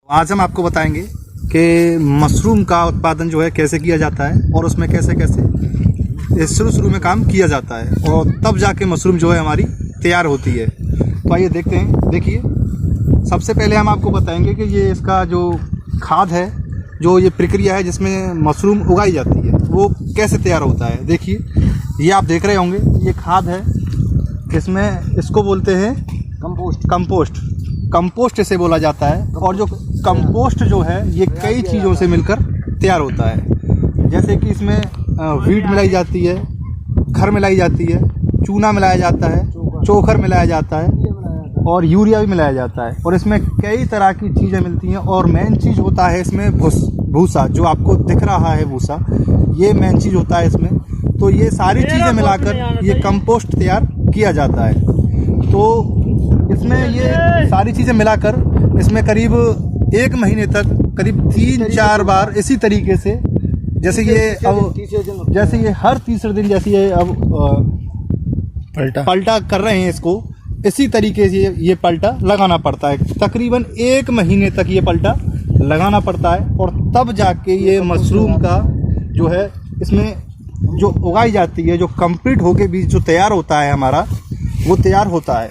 आज हम आपको बताएंगे कि मशरूम का उत्पादन जो है कैसे किया जाता है और उसमें कैसे कैसे शुरू में काम किया जाता है और तब जाके मशरूम जो है हमारी तैयार होती है। तो आइए देखते हैं। देखिए, सबसे पहले हम आपको बताएंगे कि ये इसका जो खाद है, जो ये प्रक्रिया है जिसमें मशरूम उगाई जाती है, वो कैसे तैयार होता है। देखिए, ये आप देख रहे होंगे, ये खाद है। इसमें इसको बोलते हैं कंपोस्ट इसे बोला जाता है। और जो कंपोस्ट जो है ये कई चीज़ों से मिलकर तैयार होता है। जैसे कि इसमें वीट मिलाई जाती है, खर मिलाई जाती है, चूना मिलाया जाता है, चोकर मिलाया जाता है और यूरिया भी मिलाया जाता है। और इसमें कई तरह की चीज़ें मिलती हैं। और मेन चीज़ होता है इसमें भूसा, जो आपको दिख रहा है भूसा, ये मेन चीज़ होता है इसमें। तो ये सारी चीज़ें मिलाकर ये कंपोस्ट तैयार किया जाता है। तो इसमें ये सारी चीज़ें मिलाकर इसमें करीब 1 महीने तक करीब 3-4 बार इसी तरीके से, जैसे ये हर तीसरे दिन जैसे ये अब पलटा कर रहे हैं इसको, इसी तरीके से ये पलटा लगाना पड़ता है। तकरीबन 1 महीने तक ये पलटा लगाना पड़ता है और तब जाके ये मशरूम का जो है इसमें जो उगाई जाती है, जो कंप्लीट होके बीज जो तैयार होता है हमारा, वो तैयार होता है।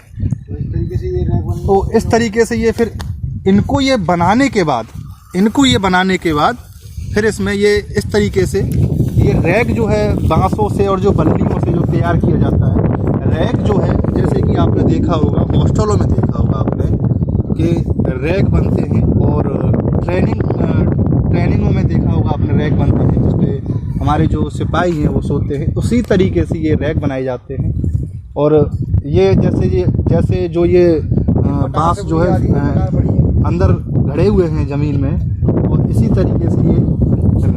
तो इस तरीके से ये फिर इनको ये बनाने के बाद फिर इसमें ये इस तरीके से ये रैक जो है बांसों से और जो बल्लियों से जो तैयार किया जाता है। रैक जो है, जैसे कि आपने देखा होगा, हॉस्टलों में देखा होगा आपने कि रैक बनते हैं और ट्रेनिंगों में देखा होगा आपने, रैक बनते हैं जिसपे हमारे जो सिपाही हैं वो सोते हैं। उसी तरीके से ये रैक बनाए जाते हैं। और ये जैसे जो ये बांस जो है अंदर गड़े हुए हैं ज़मीन में, और इसी तरीके से ये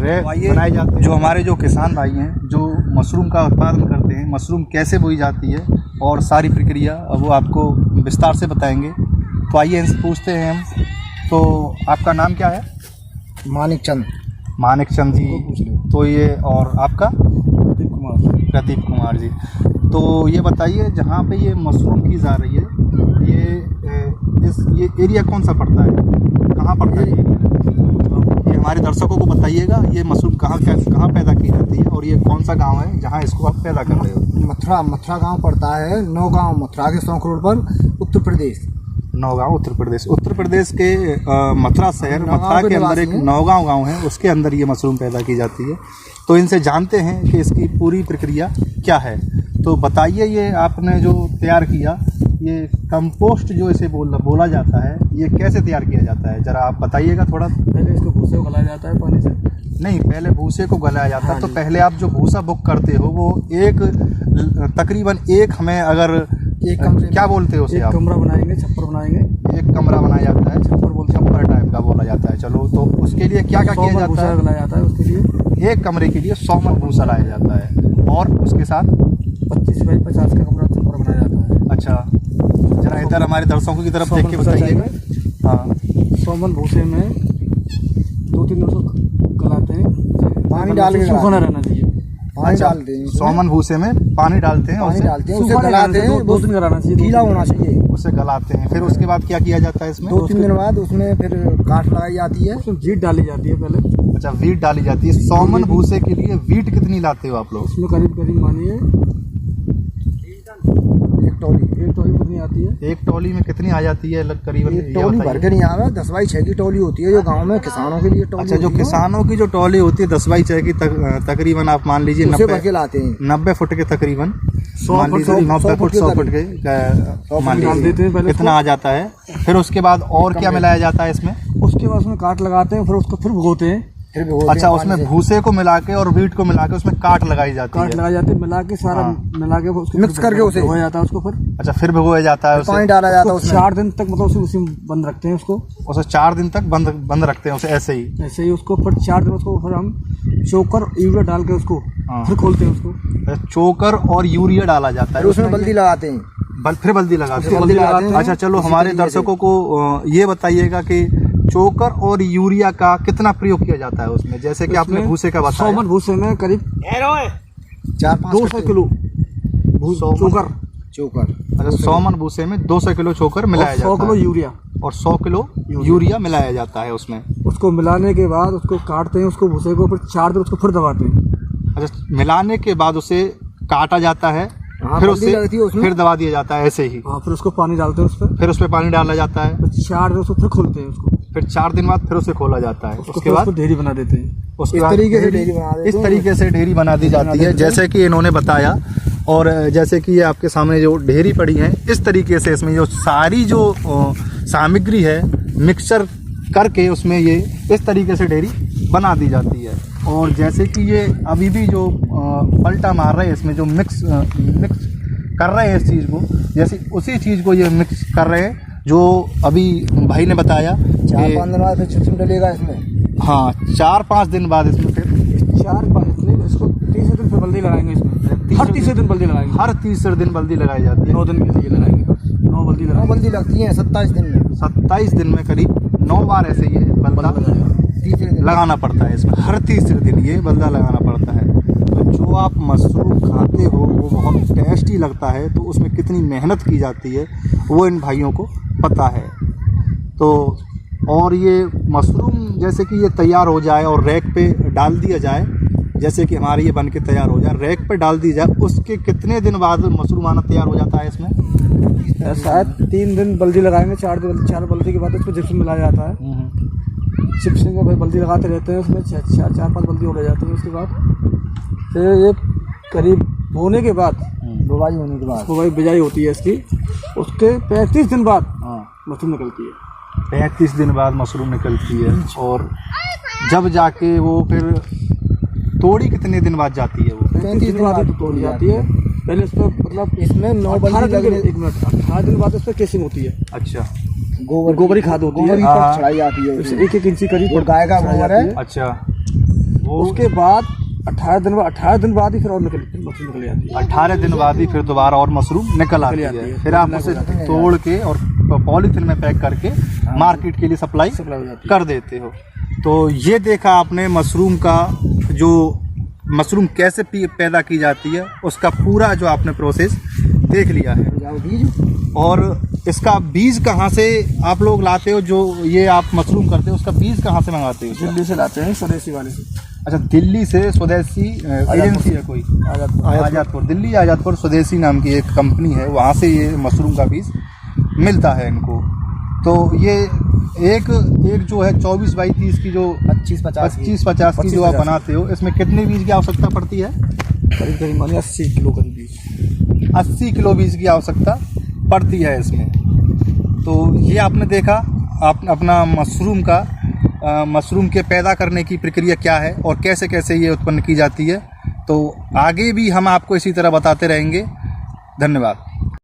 रैक बनाए जाते हैं। जो हमारे जो किसान भाई हैं जो मशरूम का उत्पादन करते हैं, मशरूम कैसे बोई जाती है और सारी प्रक्रिया वो आपको विस्तार से बताएंगे। तो आइए इनसे पूछते हैं हम। तो आपका नाम क्या है? मानिक चंद जी। तो ये, और आपका? प्रदीप कुमार जी। तो ये बताइए, जहाँ पे ये मशरूम की जा रही है, ये एरिया कौन सा पड़ता है, कहाँ पड़ता है ये हमारे दर्शकों को बताइएगा। ये मशरूम कहाँ पैदा की जाती है और ये कौन सा गांव है जहाँ इसको आप पैदा कर रहे हो? मथुरा गांव पड़ता है, नौगांव, मथुरा के 100 करोड़ पर, उत्तर प्रदेश। नौगांव उत्तर प्रदेश के मथुरा शहर, मथुरा के अंदर एक नौगांव गांव है, उसके अंदर ये मशरूम पैदा की जाती है। तो इनसे जानते हैं कि इसकी पूरी प्रक्रिया क्या है। तो बताइए, ये आपने जो तैयार किया, ये कंपोस्ट जो इसे बोला जाता है, ये कैसे तैयार किया जाता है, ज़रा आप बताइएगा थोड़ा। पहले इसको भूसे को गलाया जाता है पानी से। नहीं, पहले भूसे को गलाया जाता है। तो पहले आप जो भूसा बुक करते हो वो तकरीबन एक हमें अगर एक कमरे, क्या बोलते हो उसे आप? कमरा बनाएंगे, छप्पर बनाएंगे। एक कमरा बनाया जाता है, छप्पर टाइप का बोला जाता है। चलो, तो उसके लिए क्या किया जाता है? लाया जाता है उसके लिए, एक कमरे के लिए 100 मन भूसा लाया जाता है और उसके साथ 25 बाई 50 का कमरा छप्पर बनाया जाता है। अच्छा, जरा इधर हमारे दर्शकों की तरफ देख के बताइएगा। हाँ, 100 मन भूसे में 2-3 दिन गलाते हैं, पानी डाल के सूखा रहना चाहिए। पानी डालते हैं, 100 मन भूसे में पानी डालते हैं, उसे गलाते हैं, 2 दिन गलाना चाहिए, गीला होना चाहिए, उसे गलाते हैं। फिर उसके बाद क्या किया जाता है इसमें? 2-3 दिन बाद उसमें फिर काट लगाई जाती है, उसमें वीट डाली जाती है पहले। अच्छा, वीट डाली जाती है। 100 मन भूसे के लिए वीट कितनी लाते हो आप लोग? उसमें करीब मानिए 1 टोली कितनी आती है? 1 टोली में कितनी आ जाती है करीबन? 1 टोली भर के नहीं आ रहा, 10 बाई 6 की टोली होती है जो गांव में किसानों के लिए टोली। अच्छा, जो किसानों की जो टोली होती है 10 बाई 6 की, तकरीबन आप मान लीजिए 90 फुट के, तकरीबन 90 फुट 100 फुट के मान लीजिए इतना आ जाता है। फिर उसके बाद और क्या मिलाया जाता है इसमें? उसके बाद उसमें काट लगाते हैं, फिर उसको फिर भुगोते हैं। अच्छा, उसमें भूसे को मिला के और वीट को मिला के उसमें काट लगाई जाती है, मिला के सारा मिला के मिक्स करके उसे भिगोया जाता है उसको। फिर अच्छा, फिर भिगोया जाता है, पानी डाला जाता है, 4 दिन तक मतलब उसी बंद रखते हैं उसको। उसे 4 दिन तक बंद रखते हैं उसे ऐसे ही उसको। फिर 4 दिन उसको फिर हम चोकर यूरिया डाल के उसको फिर खोलते हैं उसको। चोकर और यूरिया डाला जाता है, उसमें बल्दी लगाते हैं, फिर बल्दी लगाते हैं। अच्छा, चलो हमारे दर्शकों को ये बताइएगा कि चोकर और यूरिया का कितना प्रयोग किया जाता है उसमें, जैसे कि आपने भूसे का बताया। 100 मन भूसे में करीब 200 किलो चोकर। अच्छा, 100 मन भूसे में 200 किलो चोकर मिलाया जाता है, 100 किलो यूरिया और 100 किलो यूरिया मिलाया जाता है उसमें। उसको मिलाने के बाद उसको काटते हैं, उसको भूसे को, फिर 4 दिन उसको फिर दबाते हैं। अच्छा, मिलाने के बाद उसे काटा जाता है, फिर उसे फिर दबा दिया जाता है ऐसे ही। हाँ, फिर उसको पानी डालते हैं उस पर, फिर उस पर पानी डाला जाता है, फिर 4 दिन उसको फिर खोलते हैं उसको, फिर 4 दिन बाद फिर उसे खोला जाता है। उसके बाद ढेरी बना देते हैं। उसके बाद इस तरीके से ढेरी बना दी जाती है जैसे कि इन्होंने बताया। और जैसे कि ये आपके सामने जो ढेरी पड़ी है, इस तरीके से इसमें जो सारी जो सामग्री है मिक्सचर करके उसमें ये इस तरीके से ढेरी बना दी जाती है। और जैसे कि ये अभी भी जो पलटा मार रहे हैं इसमें जो मिक्स कर रहे हैं इस चीज़ को, जैसे उसी चीज़ को ये मिक्स कर रहे हैं जो अभी भाई ने बताया। 4-5 दिन बाद फिर चिप्स डलेगा इसमें। हाँ, 4-5 दिन बाद इसमें फिर 4-5 दिन, इसको 30 दिन फिर बल्दी लगाएंगे इसमें। हर तीसरे दिन बल्दी लगाएंगे। हर तीसरे दिन बल्दी लगाई जाती है। 9 दिन के लिए लगाएंगे, 9 बल्दी लगती है 27 दिन में। 27 दिन में करीब 9 बार ऐसे ये बल्दा लगाना पड़ता है इसमें। हर तीसरे दिन ये बल्दा लगाना पड़ता है। तो जो आप मशरूम खाते हो वो बहुत टेस्टी लगता है, तो उसमें कितनी मेहनत की जाती है वो इन भाइयों को पता है। तो और ये मशरूम जैसे कि ये तैयार हो जाए और रैक पे डाल दिया जाए, जैसे कि हमारे ये बन के तैयार हो जाए, रैक पे डाल दी जाए, उसके कितने दिन बाद मशरूम आना तैयार हो जाता है इसमें? शायद 3 दिन बल्दी लगाएंगे, 4 बल्दी के बाद उसमें जिप्सम मिलाया जाता है। जिप्सम को भाई बल्दी लगाते रहते हैं, उसमें 4-5 बल्दी हो जाती है। उसके बाद फिर ये करीब बोने के बाद, बुवाई होने के बाद, बुवाई बिजाई होती है इसकी, उसके 35 दिन बाद मशरूम निकलती है। 35 दिन बाद मशरूम निकलती है। और जब जाके वो फिर तोड़ी कितने दिन बाद जाती है? वो 35 दिन बाद तोड़ी जाती है। पहले इस पर मतलब इसमें 9 बल्दी लगने, 18 दिन बाद इस पर केसिंग होती है। अच्छा, गोबरी खाद होती है, चढ़ाई जाती है 1-1 इंची करीब गाय का गोबर है। अच्छा, उसके बाद 18 दिन बाद ही फिर और मशरूम निकल जाती है। 18 दिन बाद ही फिर दोबारा और मशरूम निकल आती है। फिर आप उसे तोड़ के और पॉलीथिन में पैक करके मार्केट के लिए सप्लाई कर देते हो। तो ये देखा आपने मशरूम का, जो मशरूम कैसे पैदा की जाती है उसका पूरा जो आपने प्रोसेस देख लिया है। और इसका बीज कहाँ से आप लोग लाते हो? जो ये आप मशरूम करते हो उसका बीज कहाँ से मंगाते हो? दिल्ली से लाते हैं, स्वदेशी वाले से। अच्छा, दिल्ली से स्वदेशी एजेंसी है कोई? आजादपुर, दिल्ली आजादपुर स्वदेशी नाम की एक कंपनी है, वहाँ से ये मशरूम का बीज मिलता है इनको। तो ये एक जो है 24 बाई 30 की जो 25-50 की जो आप बनाते हो, इसमें कितने बीज की आवश्यकता पड़ती है? करीब 80 किलो करीब बीज। 80 किलो बीज की आवश्यकता पड़ती है इसमें। तो ये आपने देखा आप अपना मशरूम के पैदा करने की प्रक्रिया क्या है और कैसे कैसे ये उत्पन्न की जाती है। तो आगे भी हम आपको इसी तरह बताते रहेंगे। धन्यवाद।